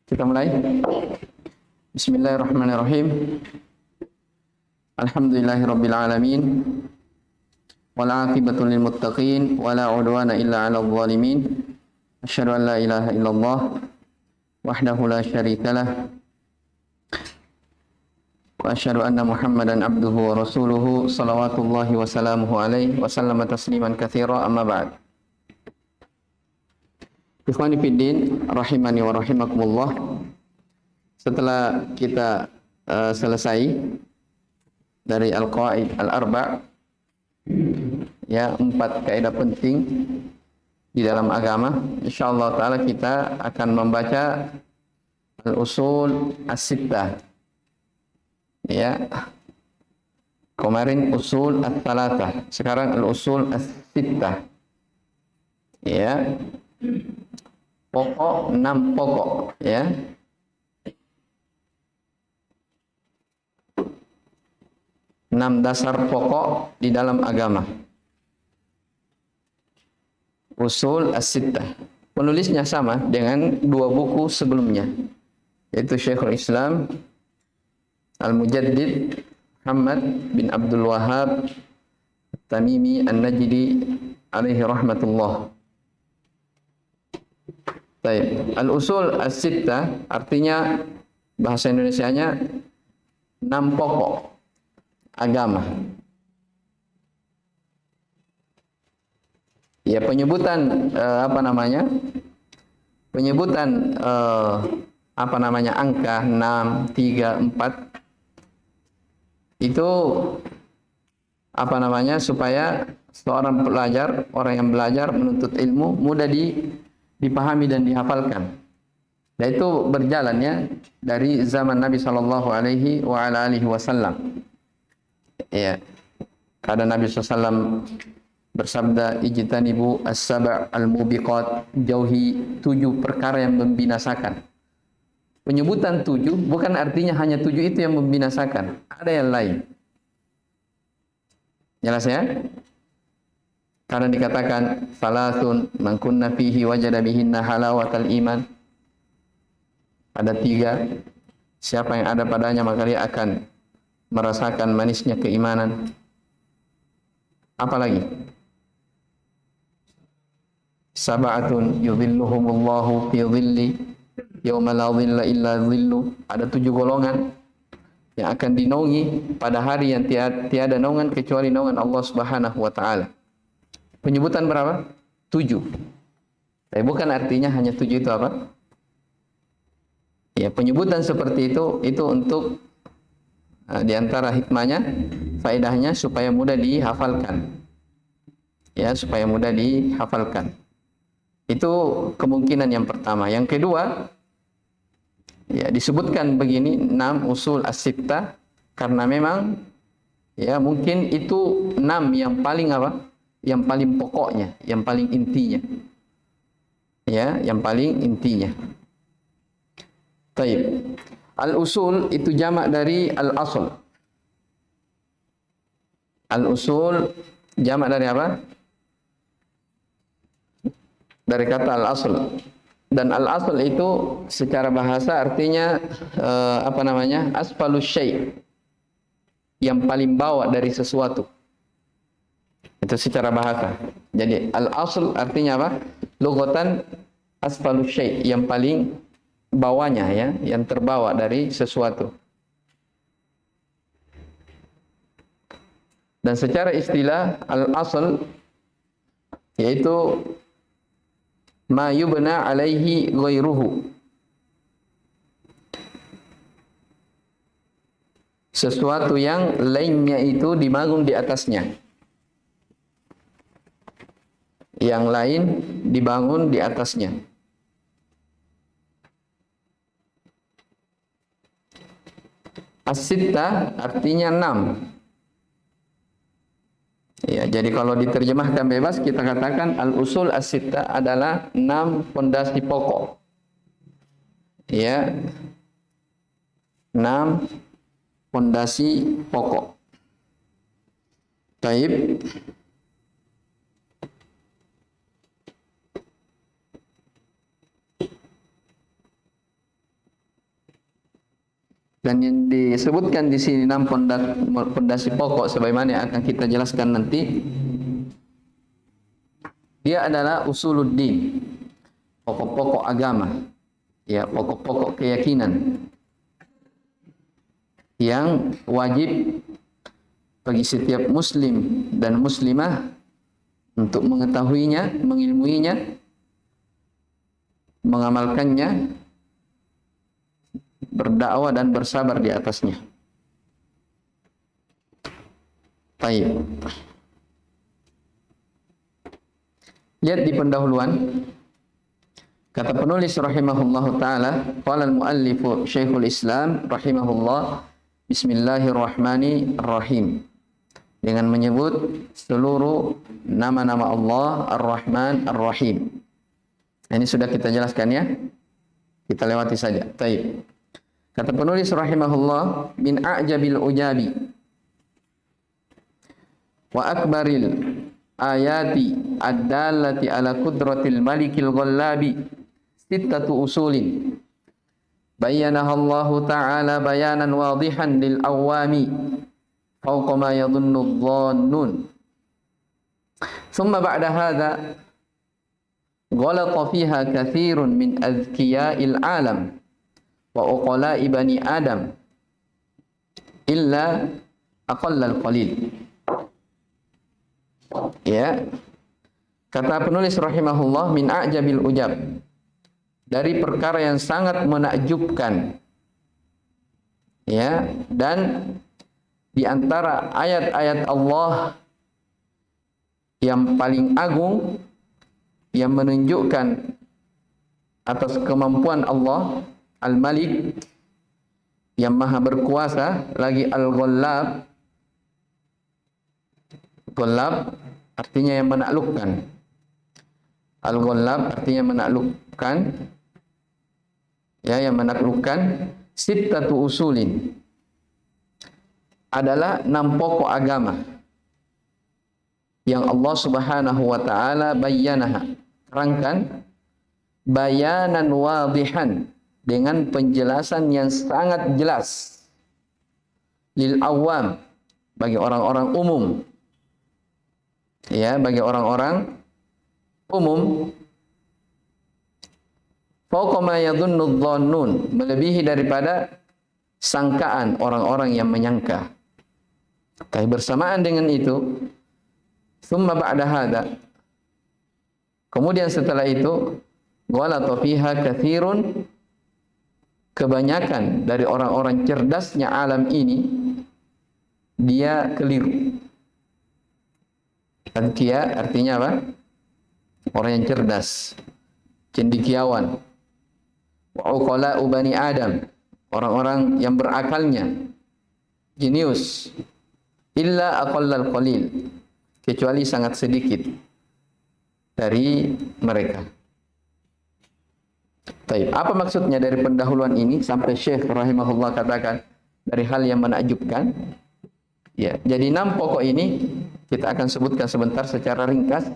Kita mulai. Bismillahirrahmanirrahim. Alhamdulillahirabbil alamin. Wal 'aqibatu lil muttaqin wa la 'udwana illa 'alal zalimin. Asyhadu an la ilaha illallah wahdahu la syarikalah. Wa asyhadu anna Muhammadan abduhu wa rasuluhu salawatullahi wa salamuhu alaihi wa sallama tasliman katsira amma ba'd. Ikhwani fiddin rahimani wa rahimakumullah. Setelah kita selesai dari al-qawaid al-arba', ya, 4 kaidah penting di dalam agama, insyaallah taala kita akan membaca al-usul as-sittah. Ya. Kemarin usul as-salatah, sekarang al-usul as-sittah. Ya. Pokok, 6 pokok, ya. Enam dasar pokok di dalam agama. Usul as-sittah. Penulisnya sama dengan 2 buku sebelumnya, yaitu Syekhul Islam Al-Mujaddid Muhammad bin Abdul Wahhab Tamimi An-Najdi alaihi rahmatullah. Baik, al-usul as-sittah artinya bahasa Indonesianya 6 pokok agama. Ya, penyebutan penyebutan angka 6, 3, 4 itu supaya seorang pelajar, orang yang belajar menuntut ilmu mudah dipahami dan dihafalkan. Dan itu berjalan, ya, dari zaman Nabi sallallahu alaihi wasallam. Ya. Karena Nabi SAW bersabda, ijtanibu as-sab' al-mubiqat, jauhi 7 perkara yang membinasakan. Penyebutan 7 bukan artinya hanya 7 itu yang membinasakan, ada yang lain. Jelas, ya? Karena dikatakan salasun man kunna fihi wajada bihinna halawatal iman. Ada 3, siapa yang ada padanya maka dia akan merasakan manisnya keimanan. Apalagi? Sab'atun yudhilluhumullahu fi dhilli yauma la dhilla illa dhillu. Ada 7 golongan yang akan dinaungi pada hari yang tiada naungan kecuali naungan Allah Subhanahu wa taala. Penyebutan berapa? 7. Tapi bukan artinya hanya 7 itu apa? Ya, penyebutan seperti itu untuk di antara hikmahnya, faedahnya supaya mudah dihafalkan. Ya, supaya mudah dihafalkan. Itu kemungkinan yang pertama. Yang kedua, ya, disebutkan begini 6 usul as-sittah karena memang, ya, mungkin itu 6 yang paling yang paling pokoknya, yang paling intinya. Ya, yang paling intinya. Taib. Al-usul itu jamak dari al-asl. Al-usul jamak dari apa? Dari kata al-asl. Dan al-asl itu secara bahasa artinya asfalus syai', yang paling bawah dari sesuatu. Itu secara bahasa. Jadi al-asl artinya apa? Lughatan asfalus syai', yang paling bawahnya, ya, yang terbawa dari sesuatu. Dan secara istilah al-asl yaitu ma yubna alaihi ghairuhu, sesuatu yang lainnya itu dibangun di atasnya, yang lain dibangun di atasnya. As-sittah artinya 6. Ya, jadi kalau diterjemahkan bebas kita katakan al-usul as-sittah adalah 6 fondasi pokok. Ya. 6 fondasi pokok. Taib. Dan yang disebutkan di sini 6 pondasi pokok sebagaimana yang akan kita jelaskan nanti. Dia adalah usuluddin, pokok-pokok agama, ya, pokok-pokok keyakinan yang wajib bagi setiap muslim dan muslimah untuk mengetahuinya, mengilmuinya, mengamalkannya, berdakwah dan bersabar di atasnya. Baik. Lihat di pendahuluan, kata penulis rahimahullahu taala, qala al-muallif Syekhul Islam rahimahullah, bismillahirrahmanirrahim, dengan menyebut seluruh nama-nama Allah Ar-Rahman Ar-Rahim. Ini sudah kita jelaskan ya. Kita lewati saja. Baik. Kata penulis rahimahullah, min a'jabil ujabi wa akbaril ayati ad-dallati ala qudratil malikil ghallabi sittatu usulin bayyanaha Allah ta'ala bayanan wadihan lil awami fawqa ma yadhunnu adh-dhannun. Thumma ba'da hadha ghalata fiha katsirun min adhkiya'il alam wa uqala'i bani adam illa aqallal qalil. Ya, kata penulis rahimahullah, min a'jabil ujab, dari perkara yang sangat menakjubkan, ya, dan di antara ayat-ayat Allah yang paling agung yang menunjukkan atas kemampuan Allah Al-Malik yang maha berkuasa, lagi Al-Ghallab. Ghallab artinya yang menaklukkan. Al-Ghallab artinya menaklukkan, ya, yang menaklukkan. Sittatu usulin adalah 6 pokok agama yang Allah Subhanahu wa taala bayyanaha, terangkan, bayanan wadihan, dengan penjelasan yang sangat jelas, lil awam, bagi orang-orang umum, ya, bagi orang-orang umum. Fawqa ma yadhunnu adh-dhannun, melebihi daripada sangkaan orang-orang yang menyangka. Tapi bersamaan dengan itu, thumma ba'da hadha, kemudian setelah itu, ghalata fiha katsirun, kebanyakan dari orang-orang cerdasnya alam ini dia keliru. Tazkiyah artinya apa? Orang yang cerdas, cendekiawan. Wa uqala'u bani Adam, orang-orang yang berakalnya, jenius. Illa aqallal qalil, kecuali sangat sedikit dari mereka. Baik, apa maksudnya dari pendahuluan ini sampai Syekh rahimahullah katakan dari hal yang menakjubkan? Ya, jadi 6 pokok ini kita akan sebutkan sebentar secara ringkas.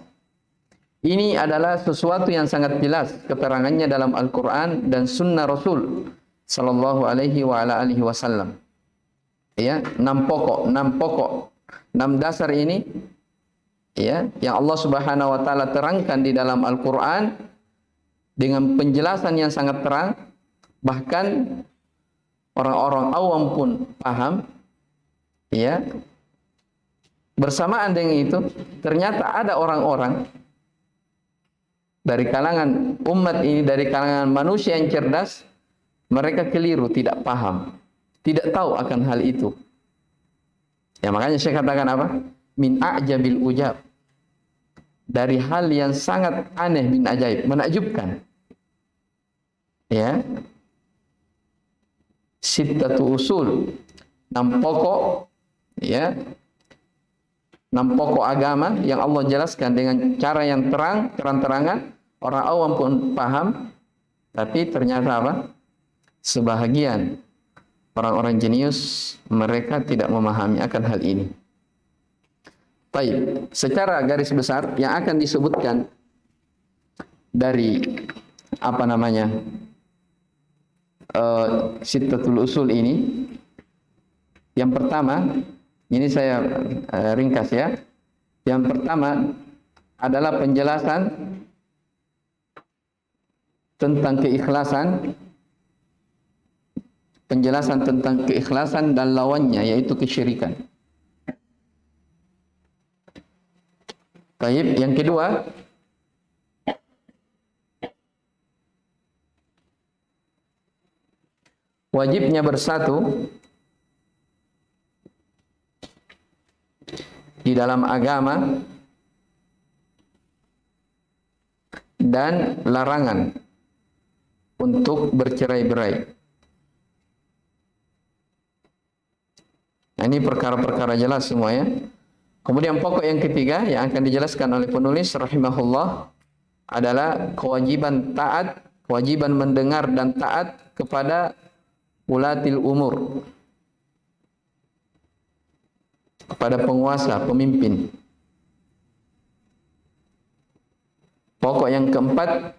Ini adalah sesuatu yang sangat jelas keterangannya dalam Al-Quran dan Sunnah Rasul Sallallahu Alaihi wa ala alihi Wasallam. Ya, 6 pokok, 6 dasar ini, ya, yang Allah Subhanahu Wa Taala terangkan di dalam Al-Quran dengan penjelasan yang sangat terang, bahkan orang-orang awam pun paham, ya. Bersamaan dengan itu, ternyata ada orang-orang dari kalangan umat ini, dari kalangan manusia yang cerdas, mereka keliru, tidak paham, tidak tahu akan hal itu. Ya, makanya saya katakan apa? Min a'jabil ujab, dari hal yang sangat aneh, min ajaib, menakjubkan. Ya, sittatu usul, 6 pokok, ya, 6 pokok agama yang Allah jelaskan dengan cara yang terang-terangan, orang awam pun paham, tapi ternyata apa? Sebahagian orang-orang jenius mereka tidak memahami akan hal ini. Baik, secara garis besar yang akan disebutkan dari apa namanya? Sittatul Usul ini. Yang pertama, ini saya ringkas ya. Yang pertama adalah penjelasan tentang keikhlasan, penjelasan tentang keikhlasan dan lawannya yaitu kesyirikan. Baik, yang kedua wajibnya bersatu di dalam agama dan larangan untuk bercerai-berai. Nah, ini perkara-perkara jelas semua ya. Kemudian pokok yang ketiga yang akan dijelaskan oleh penulis rahimahullah adalah kewajiban taat, kewajiban mendengar dan taat kepada ulatil umur, kepada penguasa, pemimpin. Pokok yang keempat,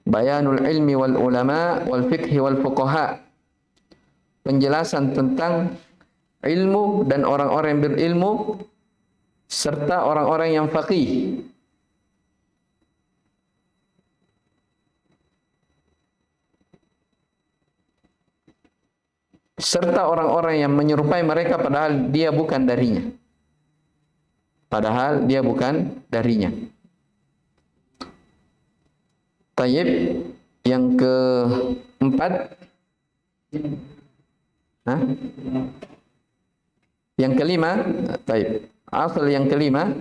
bayanul ilmi wal ulama wal fiqhi wal fuqaha. Penjelasan tentang ilmu dan orang-orang yang berilmu serta orang-orang yang faqih. Serta orang-orang yang menyerupai mereka padahal dia bukan darinya. Padahal dia bukan darinya. Tayyib, yang keempat, yang kelima, tayyib. Asal yang kelima,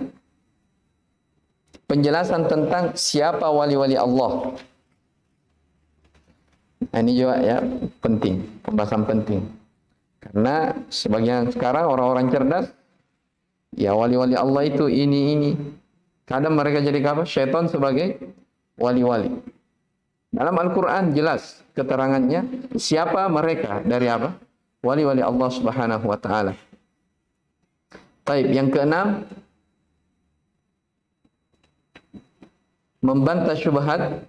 penjelasan tentang siapa wali-wali Allah. Nah, ini juga ya penting, pembahasan penting. Karena sebagian sekarang orang-orang cerdas, ya wali-wali Allah itu ini. Kadang mereka jadi apa? Syaitan sebagai wali-wali. Dalam Al-Quran jelas keterangannya siapa mereka dari apa? Wali-wali Allah Subhanahu wa taala. Baik, yang keenam, membantah syubhat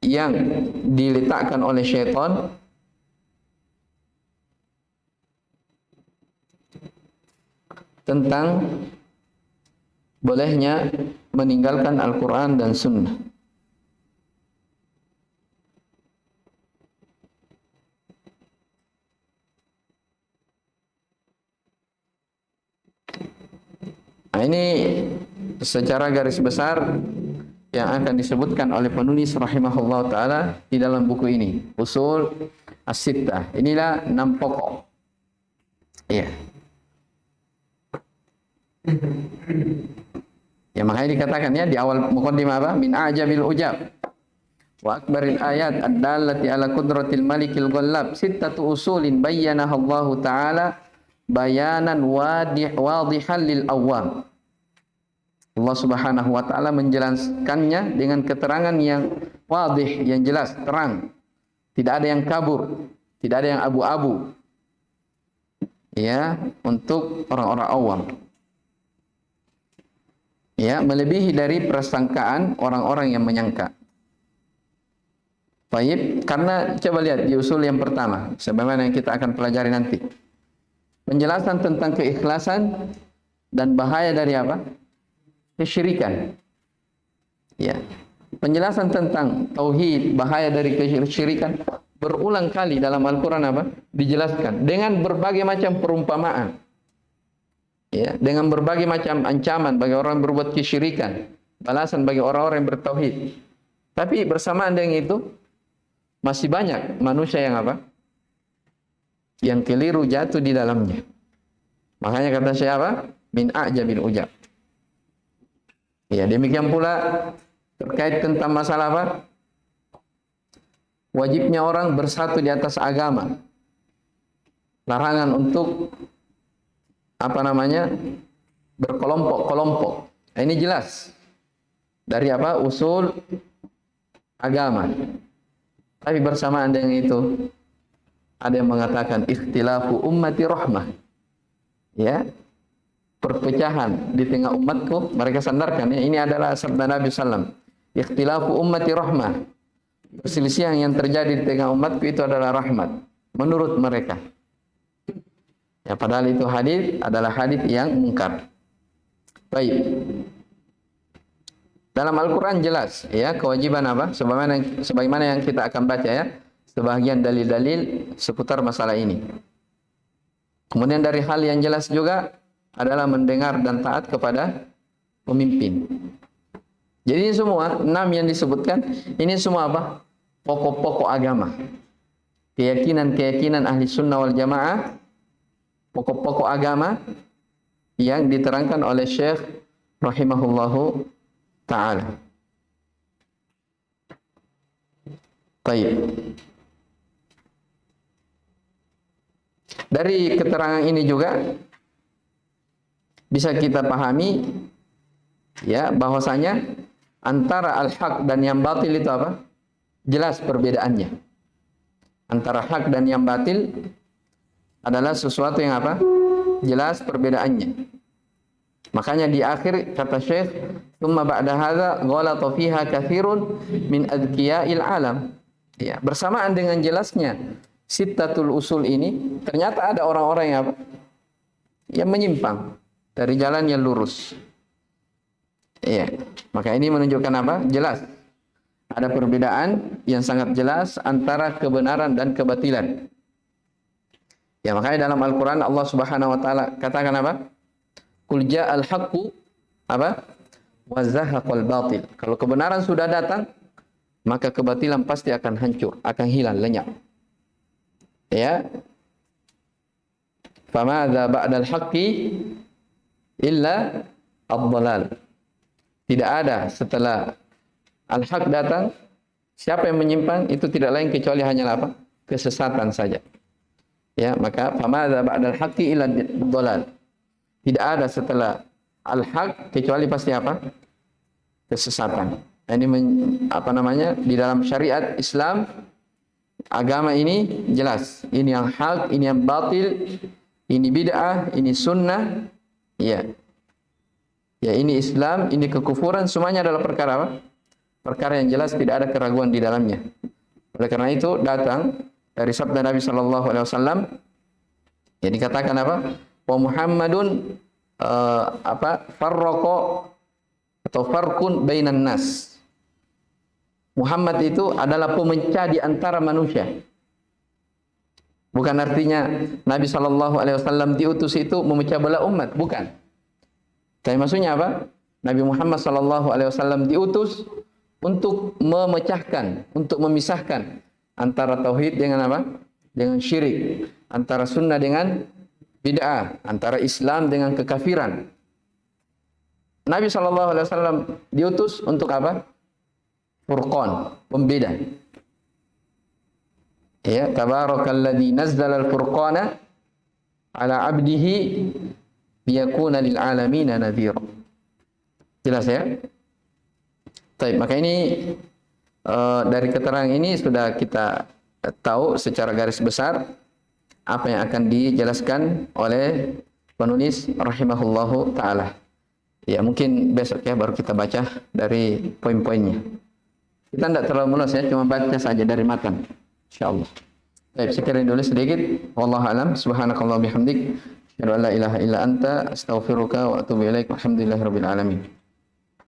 yang diletakkan oleh syaitan tentang bolehnya meninggalkan Al-Quran dan Sunnah. Nah, ini secara garis besar yang akan disebutkan oleh penulis rahimahullah ta'ala di dalam buku ini, Usul As-Sittah. Inilah 6 pokok. Iya. Ya, makanya dikatakan ya di awal muqaddimah apa? Min ajabil ujab wa akbaril ayat ad-dallati ala qudratil malikil ghallab sittatu usulin bayyanaha Allah ta'ala bayanan wadihan lil awam. Allah Subhanahu wa taala menjelaskannya dengan keterangan yang wadih, yang jelas, terang. Tidak ada yang kabur, tidak ada yang abu-abu. Ya, untuk orang-orang awam. Ya, melebihi dari persangkaan orang-orang yang menyangka. Baik, karena coba lihat di usul yang pertama, sebagaimana yang kita akan pelajari nanti. Penjelasan tentang keikhlasan dan bahaya dari apa? Kesyirikan. Ya. Penjelasan tentang tauhid, bahaya dari kesyirikan berulang kali dalam Al-Qur'an apa? Dijelaskan dengan berbagai macam perumpamaan. Ya, dengan berbagai macam ancaman bagi orang yang berbuat kesyirikan, balasan bagi orang-orang yang bertauhid. Tapi bersamaan dengan itu masih banyak manusia yang apa? Yang keliru jatuh di dalamnya. Makanya kata saya apa? Min a'jabil ujab. Ya, demikian pula terkait tentang masalah apa? Wajibnya orang bersatu di atas agama. Larangan untuk apa namanya? Berkelompok-kelompok. Nah, ini jelas dari apa? Usul agama. Tapi bersamaan dengan itu ada yang mengatakan ikhtilafu ummati rahmah. Ya. Perpecahan di tengah umatku, mereka sandarkan ya, ini adalah sabda Nabi sallam. ikhtilafu ummati rahmah. Perselisihan yang terjadi di tengah umatku itu adalah rahmat menurut mereka. Ya, padahal itu hadis adalah hadis yang mungkar. Baik. Dalam Al-Qur'an jelas ya kewajiban apa? Sebagaimana yang kita akan baca ya, sebagian dalil-dalil seputar masalah ini. Kemudian dari hal yang jelas juga adalah mendengar dan taat kepada pemimpin. Jadi ini semua 6 yang disebutkan ini semua apa? Pokok-pokok agama. Keyakinan-keyakinan ahli sunnah wal jamaah, pokok-pokok agama yang diterangkan oleh Syekh rahimahullahu ta'ala. Baik. Dari keterangan ini juga bisa kita pahami ya bahwasanya antara al-haq dan yang batil itu apa? Jelas perbedaannya. Antara hak dan yang batil adalah sesuatu yang apa? Jelas perbedaannya. Makanya di akhir kata Syekh, "Tsumma ba'da hadza ghalata fiha katsirun min adqiya'il alam." Ya, bersamaan dengan jelasnya sittatul usul ini, ternyata ada orang-orang yang apa? Yang menyimpang dari jalan yang lurus. Iya, maka ini menunjukkan apa? Jelas. Ada perbedaan yang sangat jelas antara kebenaran dan kebatilan. Ya, makanya dalam Al-Qur'an Allah Subhanahu wa taala katakan apa? Qul ja'al haqqu apa? Wa zahaqal batil. Kalau kebenaran sudah datang, maka kebatilan pasti akan hancur, akan hilang, lenyap. Ya. Famadza ba'dal haqqi illa ad-dhalal. Tidak ada setelah al-haq datang, siapa yang menyimpang itu tidak lain kecuali hanyalah apa? Kesesatan saja. Ya, maka famadza ba'dal haqqi illa ad-dhalal. Tidak ada setelah al-haq kecuali pasti apa? Kesesatan. Ini apa namanya? Di dalam syariat Islam agama ini jelas. Ini yang hak, ini yang batil, ini bid'ah, ini sunnah. Ya. Ya, ini Islam, ini kekufuran, semuanya adalah perkara apa? Perkara yang jelas, tidak ada keraguan di dalamnya. Oleh karena itu datang dari sabda Nabi sallallahu alaihi wasallam yang dikatakan apa? Wa Muhammadun farraqa atau farqun bainan nas. Muhammad itu adalah pemecah di antara manusia. Bukan artinya Nabi sallallahu alaihi wasallam diutus itu memecah belah umat, bukan. Tapi maksudnya apa? Nabi Muhammad sallallahu alaihi wasallam diutus untuk memecahkan, untuk memisahkan antara tauhid dengan apa? Dengan syirik, antara sunnah dengan bid'ah, antara Islam dengan kekafiran. Nabi sallallahu alaihi wasallam diutus untuk apa? Furqan, pembeda. Ya, tabarakalladzi nazzala al-furqana ala 'abdihi liyakuna lil alamin nadhira. Jelas ya? Baik, maka ini dari keterangan ini sudah kita tahu secara garis besar apa yang akan dijelaskan oleh penulis rahimahullahu taala. Ya, mungkin besok ya baru kita baca dari poin-poinnya. Kita tidak terlalu mulus ya, cuma baca saja dari matan. Insyaallah. Baik, sekian dulu sedikit. Wallahu a'lam. Subhanakallah bihamdik. Asyhadu an la ilaha illa anta astaghfiruka wa atubu ilaik. Alhamdulillahirabbil alamin.